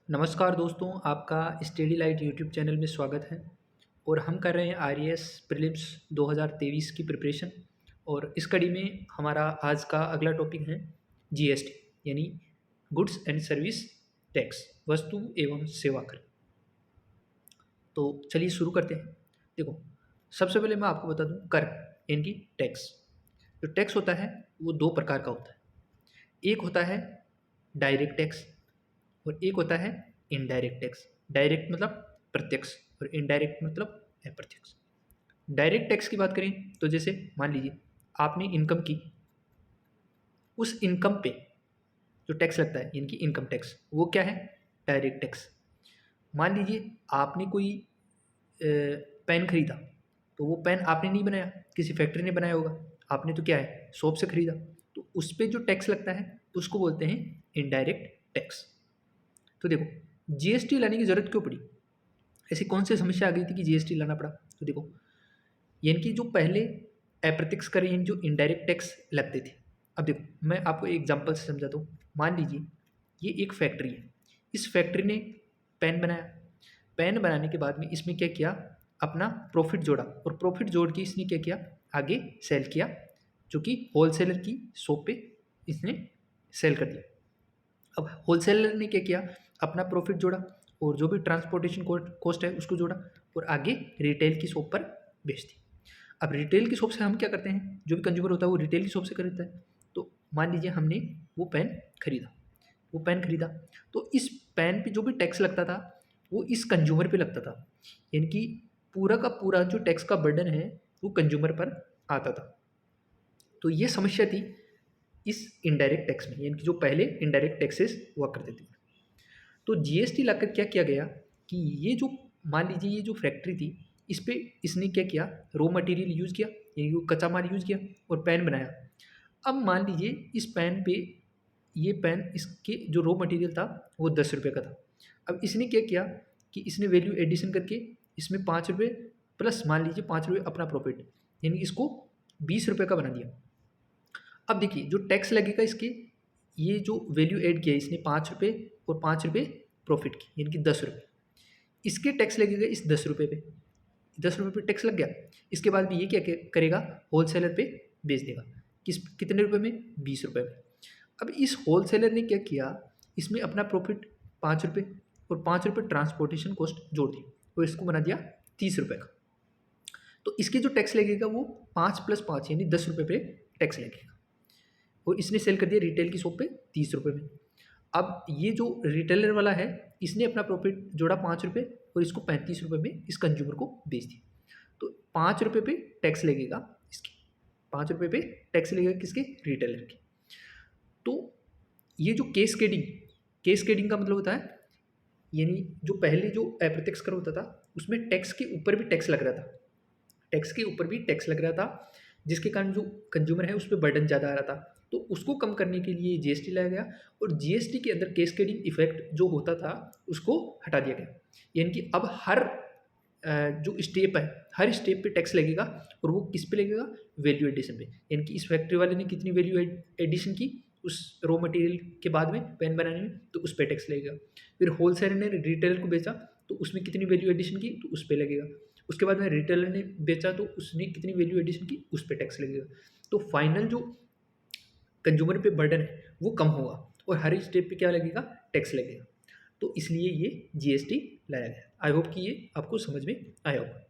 नमस्कार दोस्तों, आपका स्टडी लाइट यूट्यूब चैनल में स्वागत है। और हम कर रहे हैं आरईएस प्रीलिम्स 2023 की प्रिपरेशन। और इस कड़ी में हमारा आज का अगला टॉपिक है जीएसटी यानी गुड्स एंड सर्विस टैक्स, वस्तु एवं सेवा कर। तो चलिए शुरू करते हैं। देखो, सबसे पहले मैं आपको बता दूं कर यानी टैक्स। जो टैक्स होता है वो दो प्रकार का होता है। एक होता है डायरेक्ट टैक्स और एक होता है इनडायरेक्ट टैक्स। डायरेक्ट मतलब प्रत्यक्ष और इनडायरेक्ट मतलब अप्रत्यक्ष। डायरेक्ट टैक्स की बात करें तो जैसे मान लीजिए आपने इनकम की, उस इनकम पे जो टैक्स लगता है यानी कि इनकम टैक्स, वो क्या है? Direct tax. मान लीजिए आपने कोई पेन खरीदा, तो वो पेन आपने नहीं बनाया, किसी फैक्ट्री ने बनाया होगा। आपने तो क्या है, शॉप से खरीदा, तो उस पर जो टैक्स लगता है उसको बोलते हैं इनडायरेक्ट टैक्स। तो देखो, जीएसटी लाने की जरूरत क्यों पड़ी? ऐसी कौन सी समस्या आ गई थी कि जीएसटी लाना पड़ा? तो देखो, यानी कि जो पहले अप्रत्यक्ष कर यानी जो इनडायरेक्ट टैक्स लगते थे। अब देखो, मैं आपको एक एग्जांपल से समझाता हूँ। मान लीजिए ये एक फैक्ट्री है, इस फैक्ट्री ने पेन बनाया। पेन बनाने के बाद में इसमें क्या किया, अपना प्रॉफिट जोड़ा, और प्रॉफिट जोड़ के इसने क्या किया, आगे सेल किया, जो कि होलसेलर की शॉप पे इसने सेल कर दिया। अब होलसेलर ने क्या किया, अपना प्रॉफिट जोड़ा और जो भी ट्रांसपोर्टेशन कॉस्ट है उसको जोड़ा और आगे रिटेल की शॉप पर बेच दी। अब रिटेल की शॉप से हम क्या करते हैं, जो भी कंज्यूमर होता है वो रिटेल की शॉप से खरीदता है। तो मान लीजिए हमने वो पेन खरीदा, वो पेन खरीदा, तो इस पेन पे जो भी टैक्स लगता था वो इस कंज्यूमर पे लगता था। यानी कि पूरा का पूरा जो टैक्स का बर्डन है वो कंज्यूमर पर आता था। तो ये समस्या थी इस इनडायरेक्ट टैक्स में, यानी कि जो पहले इनडायरेक्ट टैक्सेस हुआ करते थे। तो जीएसटी लाकर क्या किया गया कि ये जो, मान लीजिए ये जो फैक्ट्री थी, इस पे इसने क्या किया, रॉ मटेरियल यूज़ किया, यानी कि कच्चा माल यूज़ किया और पेन बनाया। अब मान लीजिए इस पेन पे, ये पेन, इसके जो रॉ मटेरियल था वो 10 रुपये का था। अब इसने क्या किया कि इसने वैल्यू एडिशन करके इसमें 5 रुपये प्लस मान लीजिए 5 रुपये अपना प्रॉफिट, यानी इसको 20 रुपये का बना दिया। अब देखिए जो टैक्स लगेगा इसके, ये जो वैल्यू ऐड किया इसने 5 रुपये और 5 रुपये प्रॉफिट की, यानी कि 10 रुपये, इसके टैक्स लगेगा इस 10 रुपये पे। 10 रुपये पे टैक्स लग गया। इसके बाद भी ये क्या करेगा, होलसेलर पे बेच देगा। कितने रुपए में? 20 रुपये में। अब इस होलसेलर ने क्या किया, इसमें अपना प्रॉफिट 5 रुपये और 5 रुपये ट्रांसपोर्टेशन कॉस्ट जोड़ दी और इसको बना दिया 30 रुपये का। तो इसके जो टैक्स लगेगा वो 5 + 5 यानी 10 रुपये पे टैक्स लगेगा। और इसने सेल कर दिया रिटेल की शॉप पे 30 रुपये में। अब ये जो रिटेलर वाला है, इसने अपना प्रॉफिट जोड़ा 5 रुपये और इसको 35 रुपये में इस कंज्यूमर को बेच दिया। तो 5 रुपये पे टैक्स लगेगा इसकी, 5 रुपये पे टैक्स लगेगा किसके? रिटेलर के। तो ये जो केस्केडिंग का मतलब होता है, यानी जो पहले जो अप्रत्यक्ष कर होता था उसमें टैक्स के ऊपर भी टैक्स लग रहा था, टैक्स के ऊपर भी टैक्स लग रहा था, जिसके कारण जो कंज्यूमर है उस पर बर्डन ज़्यादा आ रहा था। तो उसको कम करने के लिए जीएसटी लाया गया और जीएसटी के अंदर कैस्केडिंग इफेक्ट जो होता था उसको हटा दिया गया। यानी कि अब हर जो स्टेप है, हर स्टेप पे टैक्स लगेगा और वो किस पे लगेगा? वैल्यू एडिशन पे। यानी कि इस फैक्ट्री वाले ने कितनी वैल्यू एडिशन की उस रॉ मटेरियल के बाद में पेन बनाने में, तो उस पर टैक्स लगेगा। फिर होलसेलर ने रिटेलर को बेचा तो उसमें कितनी वैल्यू एडिशन की, तो उस पर लगेगा। उसके बाद में रिटेलर ने बेचा तो उसने कितनी वैल्यू एडिशन की, उस पर टैक्स लगेगा। तो फाइनल जो कंज्यूमर पे बर्डन है वो कम होगा और हर स्टेप पे क्या लगेगा? टैक्स लगेगा। तो इसलिए ये जीएसटी लाया गया। आई होप कि ये आपको समझ में आया होगा।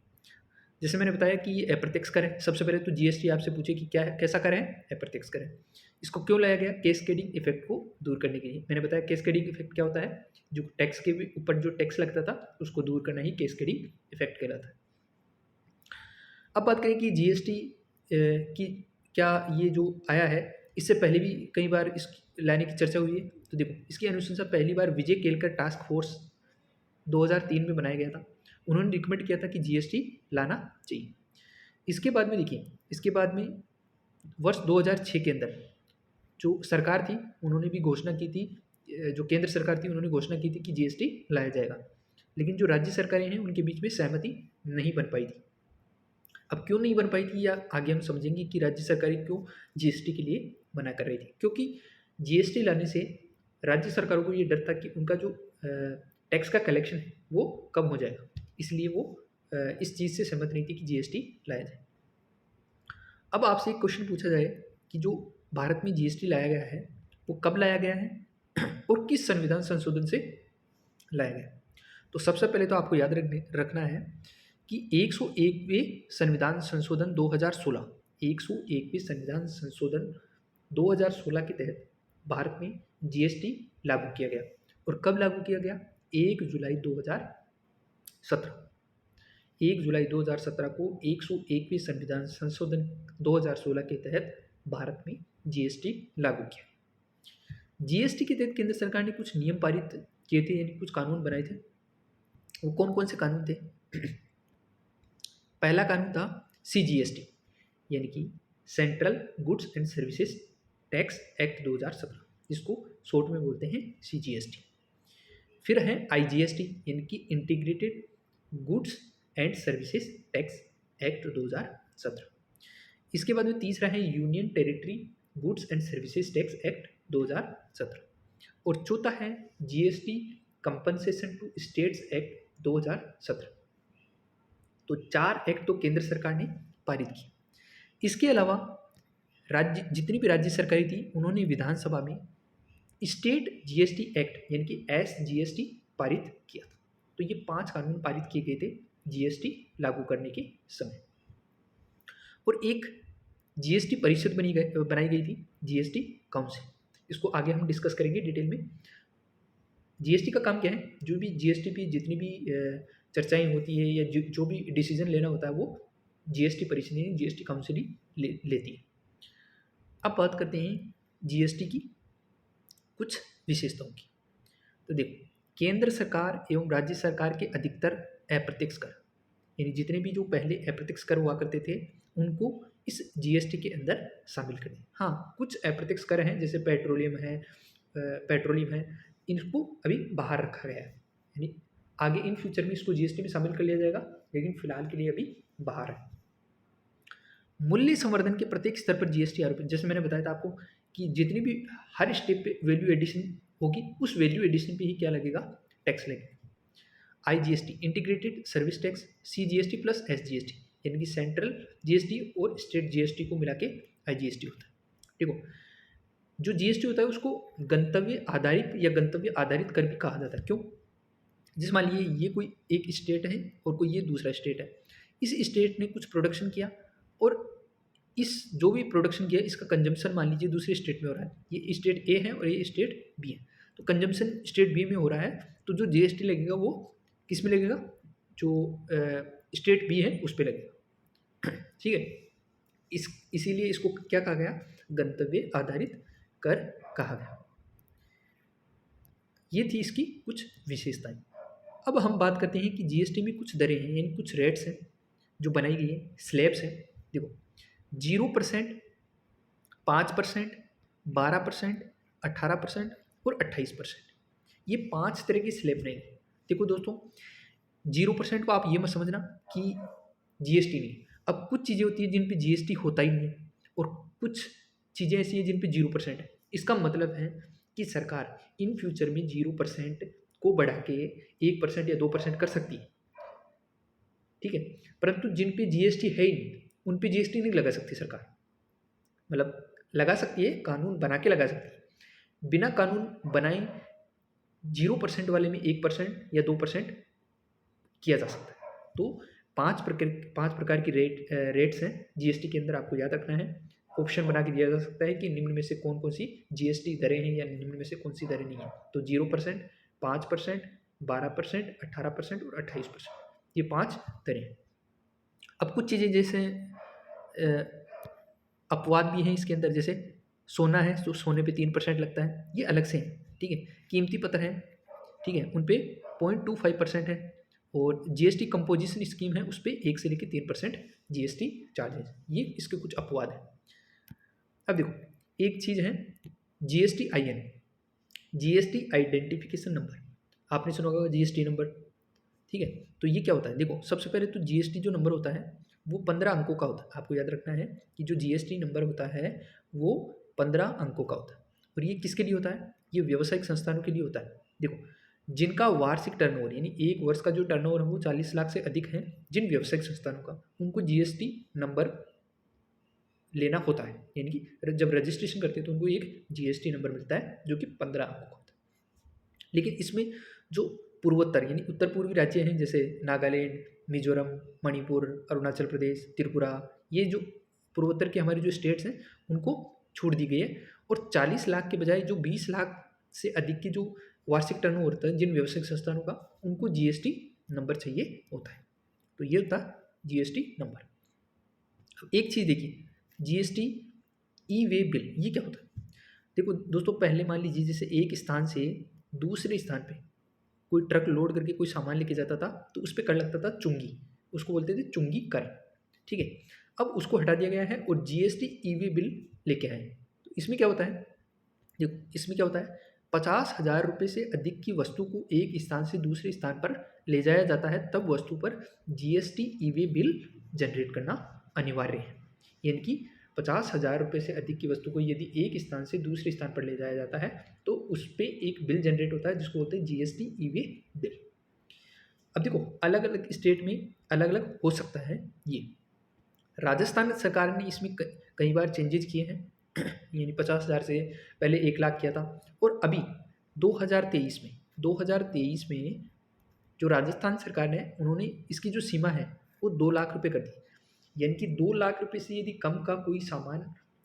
जैसे मैंने बताया कि ये अप्रत्यक्ष कर है। सबसे पहले तो जीएसटी आपसे पूछे कि क्या है, कैसा कर है? अप्रत्यक्ष कर है। इसको क्यों लाया गया? कैस्केडिंग इफेक्ट को दूर करने के लिए। मैंने बताया कैस्केडिंग इफेक्ट क्या होता है, जो टैक्स के ऊपर जो टैक्स लगता था उसको दूर करना ही कैस्केडिंग इफेक्ट कहलाता है। अब बात करें कि जीएसटी की क्या ये जो आया है, इससे पहले भी कई बार इस लाने की चर्चा हुई है। तो देखो, इसकी अनुशंसा पहली बार विजय केलकर टास्क फोर्स 2003 में बनाया गया था। उन्होंने रिकमेंड किया था कि जीएसटी लाना चाहिए। इसके बाद में देखिए, इसके बाद में वर्ष 2006 के अंदर जो सरकार थी उन्होंने भी घोषणा की थी, जो केंद्र सरकार थी उन्होंने घोषणा की थी कि जीएसटी लाया जाएगा। लेकिन जो राज्य सरकारें हैं उनके बीच में सहमति नहीं बन पाई थी। अब क्यों नहीं बन पाई थी, या आगे हम समझेंगे कि राज्य सरकारें क्यों जीएसटी के लिए मना कर रही थी। क्योंकि जीएसटी लाने से राज्य सरकारों को ये डर था कि उनका जो टैक्स का कलेक्शन है वो कम हो जाएगा, इसलिए वो इस चीज़ से सहमत नहीं थी कि जीएसटी लाया जाए। अब आपसे एक क्वेश्चन पूछा जाए कि जो भारत में जीएसटी लाया गया है वो कब लाया गया है और किस संविधान संशोधन से लाया गया। तो सबसे पहले तो आपको याद रखना है कि 101वें संविधान संशोधन 2016, 101वें संविधान संशोधन 2016 के तहत भारत में जीएसटी लागू किया गया। और कब लागू किया गया? 1 जुलाई 2017। 1 जुलाई 2017 को 101वें संविधान संशोधन 2016 के तहत भारत में जीएसटी लागू किया। जीएसटी के तहत केंद्र सरकार ने कुछ नियम पारित किए थे, यानी कुछ कानून बनाए थे। वो कौन कौन से कानून थे? पहला कानून था सीजीएसटी, यानी कि central goods and services tax act 2017, जिसको शॉर्ट में बोलते हैं सीजीएसटी। फिर है आईजीएसटी, यानी कि integrated goods and services tax act 2017। इसके बाद में तीसरा है union territory goods and services tax act 2017। और चौथा है GST compensation to states act 2017। तो 4 एक्ट तो केंद्र सरकार ने पारित की। इसके अलावा राज्य जितनी भी राज्य सरकारें थी उन्होंने विधानसभा में स्टेट जीएसटी एक्ट यानी कि एसजीएसटी पारित किया था। तो ये 5 कानून पारित किए गए थे जीएसटी लागू करने के समय। और एक जीएसटी परिषद बनाई गई थी, जीएसटी काउंसिल। इसको आगे हम डिस्कस करेंगे डिटेल में। जीएसटी का काम क्या है? जो भी जीएसटी पे जितनी भी चर्चाएं होती है या जो भी डिसीजन लेना होता है वो जीएसटी परिषद यानी जीएसटी काउंसिल ही लेती है। अब बात करते हैं जीएसटी की कुछ विशेषताओं की। तो देखो, केंद्र सरकार एवं राज्य सरकार के अधिकतर अप्रत्यक्ष कर, यानी जितने भी जो पहले अप्रत्यक्ष कर हुआ करते थे उनको इस जीएसटी के अंदर शामिल कर दिया। हाँ, कुछ अप्रत्यक्ष कर हैं जैसे पेट्रोलियम है, इनको अभी बाहर रखा गया है, यानी आगे इन फ्यूचर में इसको जीएसटी में शामिल कर लिया जाएगा, लेकिन फिलहाल के लिए अभी बाहर है। मूल्य संवर्धन के प्रत्येक स्तर पर जीएसटी आरोपित, जैसे मैंने बताया था आपको कि जितनी भी हर स्टेप पे वैल्यू एडिशन होगी उस वैल्यू एडिशन पे ही क्या लगेगा? टैक्स लगेगा। IGST integrated service tax, CGST plus SGST, यानी कि सेंट्रल जीएसटी और स्टेट जीएसटी को मिला के आईजीएसटी होता है। देखो, जो जीएसटी होता है उसको गंतव्य आधारित या गंतव्य आधारित कर भी कहा जाता है। क्यों? जिस मान लीजिए ये कोई एक स्टेट है और कोई ये दूसरा स्टेट है, इस स्टेट ने कुछ प्रोडक्शन किया और इस जो भी प्रोडक्शन किया इसका कंजम्पशन मान लीजिए दूसरे स्टेट में हो रहा है। ये स्टेट ए है और ये स्टेट बी है, तो कंजम्पशन स्टेट बी में हो रहा है, तो जो जीएसटी लगेगा वो किस में लगेगा? जो स्टेट बी है उस पर लगेगा। ठीक है, इसीलिए इसको क्या कहा गया? गंतव्य आधारित कर कहा गया। ये थी इसकी कुछ विशेषताएं। अब हम बात करते हैं कि जीएसटी में कुछ दरें हैं, यानी कुछ रेट्स हैं जो बनाई गई है, स्लैब्स हैं। देखो, 0%, 5%, 12%, 18% और 28%, ये 5 तरह की स्लैब नहीं है। देखो दोस्तों, 0% को आप ये मत समझना कि जीएसटी नहीं। अब कुछ चीज़ें होती है जिन पे जीएसटी होता ही नहीं है और कुछ चीज़ें ऐसी हैं जिन पे 0% है। इसका मतलब है कि सरकार इन फ्यूचर में 0% को बढ़ा के 1% या 2% कर सकती है, ठीक है। परंतु जिन पे जीएसटी है ही नहीं उन पे जीएसटी नहीं लगा सकती सरकार। मतलब लगा सकती है, कानून बना के लगा सकती है। बिना कानून बनाए 0% वाले में 1% या 2% किया जा सकता है। तो 5 प्रकार की रेट्स हैं जीएसटी के अंदर, आपको याद रखना है। ऑप्शन बना के दिया जा सकता है कि निम्न में से कौन कौन सी जीएसटी दरें हैं या निम्न में से कौन सी दरें नहीं है। तो 0%, 5%, 12%, 18% और 28%, ये 5 दरें हैं। अब कुछ चीज़ें जैसे अपवाद भी हैं इसके अंदर, जैसे सोना है तो सोने पे 3% लगता है, ये अलग से है, ठीक है। कीमती पत्र हैं, ठीक है, उन पे 0.25% है। और जीएसटी कंपोजिशन स्कीम है, उस पर 1 से लेकर 3% जीएसटी चार्जेज, ये इसके कुछ अपवाद हैं। अब देखो, एक चीज़ है GST IN, GST identification number, आपने सुना होगा जीएसटी नंबर, ठीक है। तो ये क्या होता है? देखो, सबसे पहले तो जीएसटी जो नंबर होता है वो 15 अंकों का होता है। आपको याद रखना है कि जो जीएसटी नंबर होता है वो 15 अंकों का होता है। और ये किसके लिए होता है? ये व्यावसायिक संस्थानों के लिए होता है। देखो, जिनका वार्षिक टर्नओवर यानी एक वर्ष का जो टर्नओवर है वो 40 लाख से अधिक है, जिन व्यावसायिक संस्थानों का, उनको जीएसटी नंबर लेना होता है। यानी कि जब रजिस्ट्रेशन करते हैं तो उनको एक जीएसटी नंबर मिलता है जो कि 15 अंकों का होता है। लेकिन इसमें जो पूर्वोत्तर यानी उत्तर पूर्वी राज्य हैं जैसे नागालैंड, मिजोरम, मणिपुर, अरुणाचल प्रदेश, त्रिपुरा, ये जो पूर्वोत्तर के हमारे जो स्टेट्स हैं उनको छूट दी गई है, और 40 लाख के बजाय जो 20 लाख से अधिक की जो वार्षिक टर्नओवर होता है जिन व्यावसायिक संस्थानों का, उनको जीएसटी नंबर चाहिए होता है। तो ये होता है जीएसटी नंबर। अब एक चीज़ देखिए, जीएसटी ई वे बिल ये क्या होता है। देखो दोस्तों, पहले मान लीजिए जैसे एक स्थान से दूसरे स्थान पे कोई ट्रक लोड करके कोई सामान लेके जाता था तो उस पर कर लगता था चुंगी, उसको बोलते थे चुंगी कर। ठीक है, अब उसको हटा दिया गया है और जीएसटी ई वे बिल लेके आए। तो इसमें क्या होता है, देखो इसमें क्या होता है, 50,000 रुपये से अधिक की वस्तु को एक स्थान से दूसरे स्थान पर ले जाया जाता है तब वस्तु पर जीएसटी ई वे बिल जनरेट करना अनिवार्य है। यानी कि 50,000 रुपये से अधिक की वस्तु को यदि एक स्थान से दूसरे स्थान पर ले जाया जाता है तो उस पर एक बिल जनरेट होता है जिसको बोलते हैं जीएसटी ई वे बिल। अब देखो अलग अलग स्टेट में अलग अलग हो सकता है ये। राजस्थान सरकार ने इसमें कई बार चेंजेस किए हैं यानी 50,000 से पहले 1 लाख किया था, और अभी 2023 में जो राजस्थान सरकार ने उन्होंने इसकी जो सीमा है वो 2 लाख रुपये कर दी। यानी कि 2 लाख रुपये से यदि कम का कोई सामान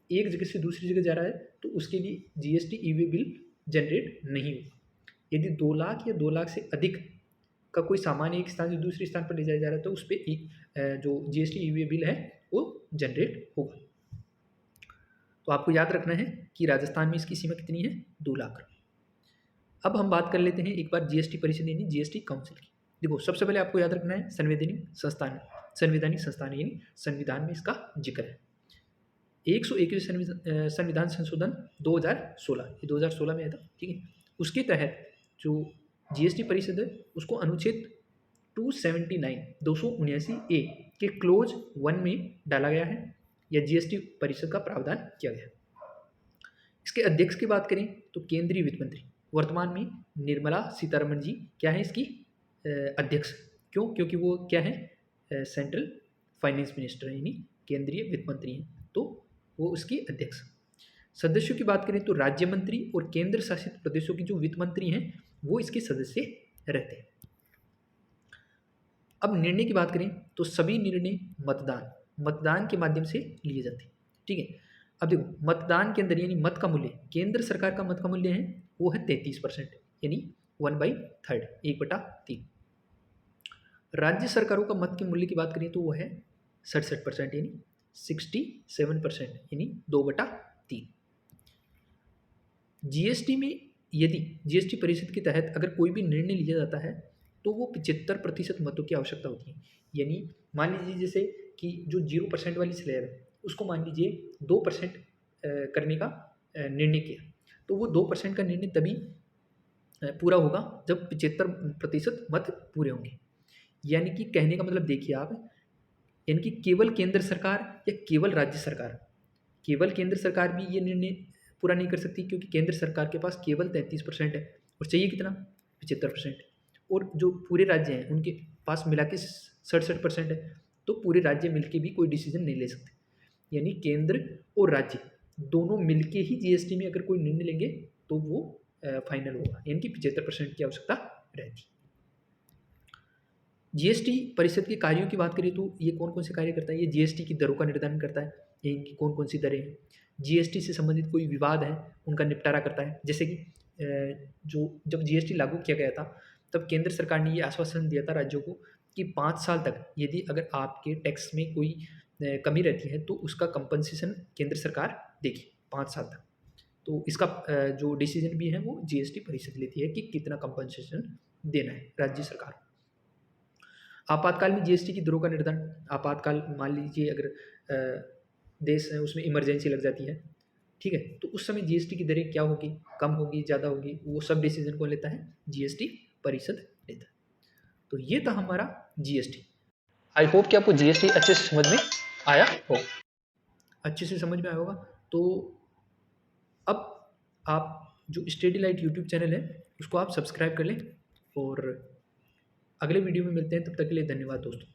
एक जगह से दूसरी जगह जा रहा है तो उसके लिए जीएसटी ई वे बिल जनरेट नहीं होगा। यदि 2 लाख या 2 लाख से अधिक का कोई सामान एक स्थान से दूसरे स्थान पर ले जाया जा रहा है तो उस पर एक जो जीएसटी ई वे बिल है वो जनरेट होगा। तो आपको याद रखना है कि राजस्थान में इसकी सीमा कितनी है, 2 लाख रुपये। अब हम बात कर लेते हैं एक बार जीएसटी परिषद यानी जीएसटी काउंसिल की। देखो सबसे पहले आपको याद रखना है संवैधानिक संस्थान यानी संविधान में इसका जिक्र है। 101वें संविधान संशोधन 2016, ये 2016 में आया था। ठीक है, उसके तहत जो जीएसटी परिषद है उसको अनुच्छेद 279 ए के क्लोज 1 में डाला गया है या जीएसटी परिषद का प्रावधान किया गया है। इसके अध्यक्ष की बात करें तो केंद्रीय वित्त मंत्री वर्तमान में निर्मला सीतारमण जी क्या है इसकी अध्यक्ष। क्यों? क्योंकि वो क्या है, सेंट्रल फाइनेंस मिनिस्टर यानी केंद्रीय वित्त मंत्री हैं, तो वो उसकी अध्यक्ष। सदस्यों की बात करें तो राज्य मंत्री और केंद्र शासित प्रदेशों के जो वित्त मंत्री हैं वो इसके सदस्य रहते हैं। अब निर्णय की बात करें तो सभी निर्णय मतदान के माध्यम से लिए जाते हैं। ठीक है, अब देखो मतदान के अंदर यानी मत का मूल्य, केंद्र सरकार का मत का मूल्य है वो है 33% यानी 1/3, 1/3। राज्य सरकारों का मत के मूल्य की बात करें तो वो है 67% यानी 67% यानी 2/3। जीएसटी में यदि जीएसटी परिषद के तहत अगर कोई भी निर्णय लिया जाता है तो वो 75% मतों की आवश्यकता होती है। यानी मान लीजिए जैसे कि जो 0% वाली स्लैब है उसको मान लीजिए 2% करने का निर्णय किया, तो वो 2% का निर्णय तभी पूरा होगा जब 75% मत पूरे होंगे। यानी कि कहने का मतलब देखिए आप, यानी कि केवल केंद्र सरकार या केवल राज्य सरकार, केवल केंद्र सरकार भी ये निर्णय पूरा नहीं कर सकती क्योंकि केंद्र सरकार के पास केवल 33% है और चाहिए कितना, 75%। और जो पूरे राज्य हैं उनके पास मिला के 67% है, तो पूरे राज्य मिलके भी कोई डिसीजन नहीं ले सकते। यानी केंद्र और राज्य दोनों मिलके ही जीएसटी में अगर कोई निर्णय लेंगे तो वो फाइनल होगा, यानी कि 75% की आवश्यकता रहती। जीएसटी परिषद के कार्यों की बात करें तो ये कौन कौन से कार्य करता है, ये जीएसटी की दरों का निर्धारण करता है, इनकी कौन कौन सी दरें हैं, जीएसटी से संबंधित कोई विवाद है उनका निपटारा करता है। जैसे कि जो जब जीएसटी लागू किया गया था तब केंद्र सरकार ने ये आश्वासन दिया था राज्यों को कि 5 साल तक यदि अगर आपके टैक्स में कोई कमी रहती है तो उसका कंपनसेशन केंद्र सरकार देगी 5 साल तक। तो इसका जो डिसीजन भी है वो जीएसटी परिषद लेती है कि कितना कंपनसेशन देना है राज्य सरकार। आपातकाल में जीएसटी की दरों का निर्धारण, आपातकाल मान लीजिए अगर देश है उसमें इमरजेंसी लग जाती है, ठीक है, तो उस समय जीएसटी की दरें क्या होगी, कम होगी, ज़्यादा होगी, वो सब डिसीजन कौन लेता है, जीएसटी परिषद लेता है। तो ये था हमारा जीएसटी। आई होप कि आपको जीएसटी अच्छे से समझ में आया हो, अच्छे से समझ में आया होगा। तो अब आप जो स्टडी लाइट यूट्यूब चैनल है उसको आप सब्सक्राइब कर लें और अगले वीडियो में मिलते हैं, तब तक के लिए धन्यवाद दोस्तों।